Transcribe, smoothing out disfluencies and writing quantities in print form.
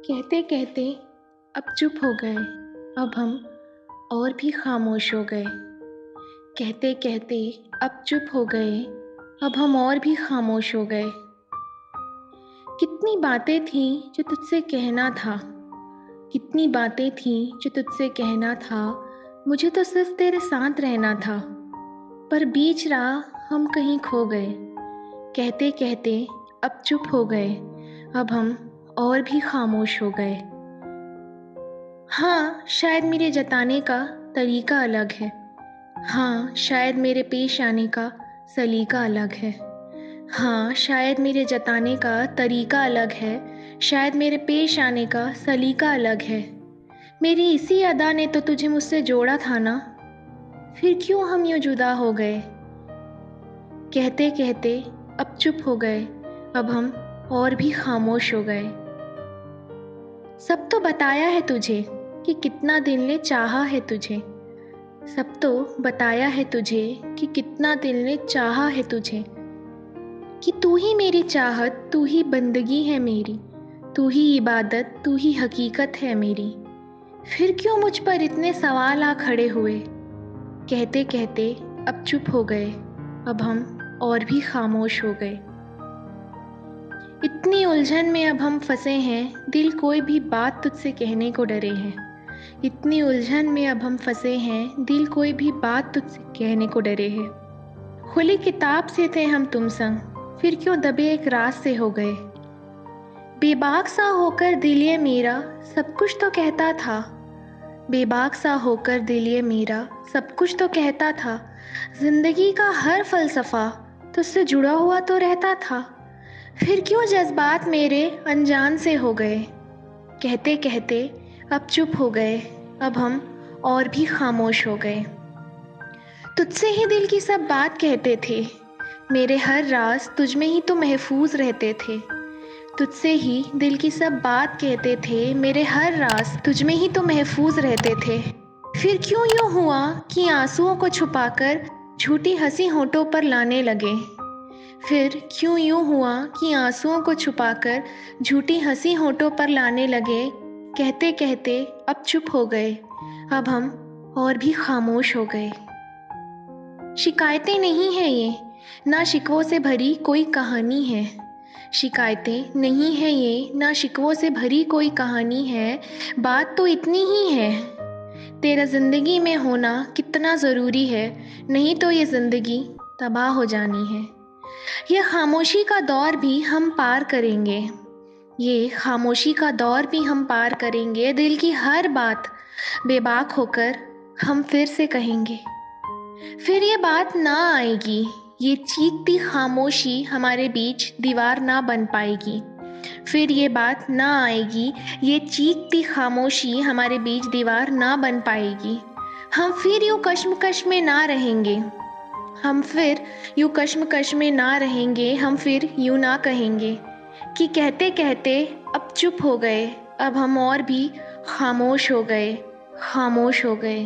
कहते कहते अब चुप हो गए। अब हम और भी खामोश हो गए। कहते कहते अब चुप हो गए। अब हम और भी खामोश हो गए। कितनी बातें थीं जो तुझसे कहना था। कितनी बातें थीं जो तुझसे कहना था। मुझे तो सिर्फ तेरे साथ रहना था। पर बीच राह हम कहीं खो गए। कहते कहते अब चुप हो गए। अब हम और भी खामोश हो गए। हाँ, शायद मेरे जताने का तरीका अलग है। हाँ, शायद मेरे पेश आने का सलीका अलग है। हाँ, शायद मेरे जताने का तरीका अलग है। शायद मेरे पेश आने का सलीका अलग है। मेरी इसी अदा ने तो तुझे मुझसे जोड़ा था ना। फिर क्यों हम यूँ जुदा हो गए। कहते कहते अब चुप हो गए। अब हम और भी खामोश हो गए। सब तो बताया है तुझे कि कितना दिल ने चाहा है तुझे। सब तो बताया है तुझे कि कितना दिल ने चाहा है तुझे। कि तू ही मेरी चाहत, तू ही बंदगी है मेरी। तू ही इबादत, तू ही हकीकत है मेरी। फिर क्यों मुझ पर इतने सवाल आ खड़े हुए। कहते कहते अब चुप हो गए। अब हम और भी खामोश हो गए। इतनी उलझन में अब हम फंसे हैं, दिल कोई भी बात तुझसे कहने को डरे हैं। इतनी उलझन में अब हम फंसे हैं, दिल कोई भी बात तुझसे कहने को डरे हैं। खुली किताब से थे हम तुम संग, फिर क्यों दबे एक राज से हो गए। बेबाक सा होकर दिल ये मेरा सब कुछ तो कहता था। बेबाक सा होकर दिल ये मेरा सब कुछ तो कहता था। जिंदगी का हर फलसफा तुझसे जुड़ा हुआ तो रहता था। फिर क्यों जज्बात मेरे अनजान से हो गए। कहते कहते अब चुप हो गए। अब हम और भी खामोश हो गए। तुझसे ही दिल की सब बात कहते थे। मेरे हर राज तुझ में ही तो महफूज रहते थे। तुझसे ही दिल की सब बात कहते थे। मेरे हर राज तुझ में ही तो महफूज रहते थे। फिर क्यों यूँ हुआ कि आंसुओं को छुपाकर झूठी हंसी होठों पर लाने लगे। फिर क्यों यूँ हुआ कि आंसुओं को छुपाकर झूठी हंसी होठों पर लाने लगे। कहते कहते अब चुप हो गए। अब हम और भी खामोश हो गए। शिकायतें नहीं हैं ये, ना शिकवों से भरी कोई कहानी है। शिकायतें नहीं हैं ये, ना शिकवों से भरी कोई कहानी है। बात तो इतनी ही है, तेरा ज़िंदगी में होना कितना ज़रूरी है। नहीं तो ये ज़िंदगी तबाह हो जानी है। ये खामोशी का दौर भी हम पार करेंगे। ये खामोशी का दौर भी हम पार करेंगे। दिल की हर बात बेबाक होकर हम फिर से कहेंगे। फिर ये बात ना आएगी, ये चीखती खामोशी हमारे बीच दीवार ना बन पाएगी। फिर ये बात ना आएगी, ये चीखती खामोशी हमारे बीच दीवार ना बन पाएगी। हम फिर यूँ कश्मकश में ना रहेंगे। हम फिर यूँ कश्मकश में ना रहेंगे। हम फिर यूँ ना कहेंगे कि कहते कहते अब चुप हो गए। अब हम और भी खामोश हो गए, खामोश हो गए।